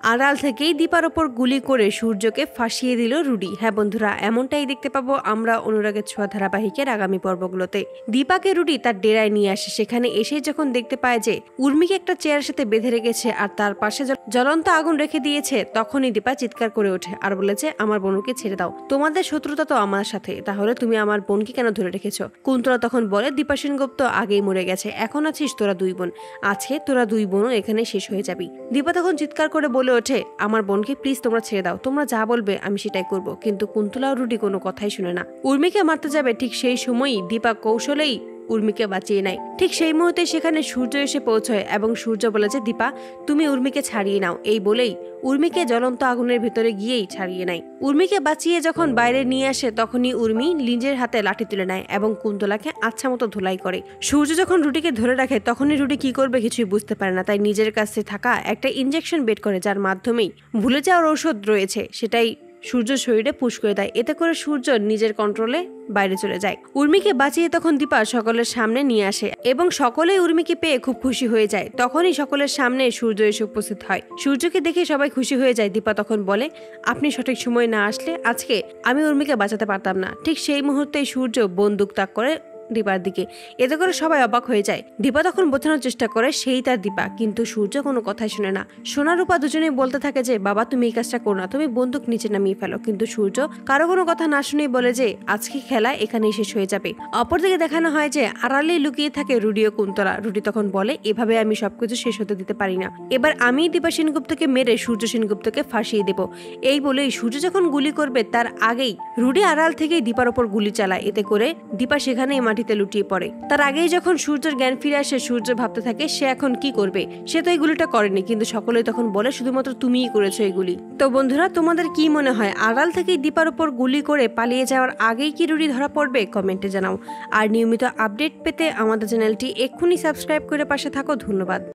আড়াল থেকেই দীপার ওপর গুলি করে সূর্যকে ফাঁসিয়ে দিল রুডি। হ্যাঁ বন্ধুরা, এমনটাই দেখতে পাবো আমরা অনুরাগের ছোঁয়া ধারাবাহিকের আগামী পর্বগুলোতে। দীপাকে রুডি তার ডেরায় নিয়ে আসে। সেখানে এসে যখন দেখতে পায় যে উর্মিকে একটা চেয়ারের সাথে বেঁধে রেখেছে আর তার পাশে জ্বলন্ত আগুন রেখে দিয়েছে, তখনই দীপা চিৎকার করে ওঠে আর বলেছে, আমার বোনকে ছেড়ে দাও, তোমাদের শত্রুতা তো আমার সাথে, তাহলে তুমি আমার বোনকে কেন ধরে রেখেছো? কুন্তলা তখন বলে, দীপা সেনগুপ্ত আগেই মরে গেছে, এখন আছিস তোরা দুই বোন, আজকে তোরা দুই বোনও এখানে শেষ হয়ে যাবি। দীপা তখন চিৎকার করে বলে ওঠে, আমার বোনকে প্লিজ তোমরা ছেড়ে দাও, তোমরা যা বলবে আমি সেটাই করব। কিন্তু কুন্তলা ও রুডি কোনো কথাই শুনে না। উর্মিকে মারতে যাবে, ঠিক সেই সময়ই দীপা কৌশলেই উর্মিকে বাঁচিয়ে নেয়। ঠিক সেই মুহূর্তে সেখানে সূর্য এসে পৌঁছয় এবং সূর্য বলে যে, দীপা তুমি উর্মিকে ছাড়িয়ে নাও। এই বলেই উর্মিকে জ্বলন্ত আগুনের ভিতরে গিয়েই ছাড়িয়ে নেয়। উর্মিকে বাঁচিয়ে যখন বাইরে নিয়ে আসে, তখনই উর্মি নিজের হাতে লাঠি তুলে নেয় এবং কুন্তলাকে আচ্ছা মতো ধুলাই করে। সূর্য যখন রুডিকে ধরে রাখে, তখনই রুডি কি করবে কিছুই বুঝতে পারে না, তাই নিজের কাছে থাকা একটা ইনজেকশন বের করে, যার মাধ্যমেই ভুলে যাওয়ার ঔষধ রয়েছে সেটাই সূর্য শরীরে পুশ করে দেয়। এতে করে সূর্য নিজের কন্ট্রোলে বাইরে চলে যায়। উর্মিকে বাঁচিয়ে তখন দীপা সকলের সামনে নিয়ে আসে এবং সকলেই উর্মিকে পেয়ে খুব খুশি হয়ে যায়। তখনই সকলের সামনে সূর্য এসে উপস্থিত হয়। সূর্যকে দেখে সবাই খুশি হয়ে যায়। দীপা তখন বলে, আপনি সঠিক সময় না আসলে আজকে আমি উর্মিকে বাঁচাতে পারতাম না। ঠিক সেই মুহূর্তেই সূর্য বন্দুক তাক করে দীপার দিকে। এতে করে সবাই অবাক হয়ে যায়। দীপা তখন বোঝানোর চেষ্টা করে সেই তার দীপা, কিন্তু সূর্য কোনো কথাই শুনে না। সোনা রূপা দুজনেই বলতে থাকে যে, বাবা তুমি এই কাজটা করো না, তুমি বন্দুক নিচে নামিয়ে ফেলো। কিন্তু সূর্য কারো কোনো কথা না শুনেই বলে যে, আজকে খেলা এখানেই শেষ হয়ে যাবে। অপরদিকে দেখানো হয় যে আড়ালেই লুকিয়ে থাকে রুডি ও কুন্তলা। রুডি তখন বলে, এভাবে আমি সবকিছু শেষ হতে দিতে পারি না, এবার আমি দীপা সেনগুপ্তকে মেরে সূর্য সেনগুপ্তকে ফাঁসিয়ে দেব। এই বলেই সূর্য যখন গুলি করবে, তার আগেই রুডি আড়াল থেকেই দীপার ওপর গুলি চালায়। এতে করে দীপা সেখানেই মাটিতে লুটিয়ে পড়ে। তার আগেই যখন সূর্যের জ্ঞান ফিরে আসে, সূর্য ভাবতে থাকে সে এখন কি করবে। সে তো এই গুলিটা করেনি, কিন্তু সকলেই তখন বলে, শুধুমাত্র তুমিই করেছো এই গুলি। তো বন্ধুরা, তোমাদের কি মনে হয়, আড়াল থেকেই দীপার উপর গুলি করে পালিয়ে যাওয়ার আগেই কি রুডি ধরা পড়বে? কমেন্টে জানাও। আর নিয়মিত আপডেট পেতে আমাদের চ্যানেলটি এক্ষুনি সাবস্ক্রাইব করে পাশে থাকো। ধন্যবাদ।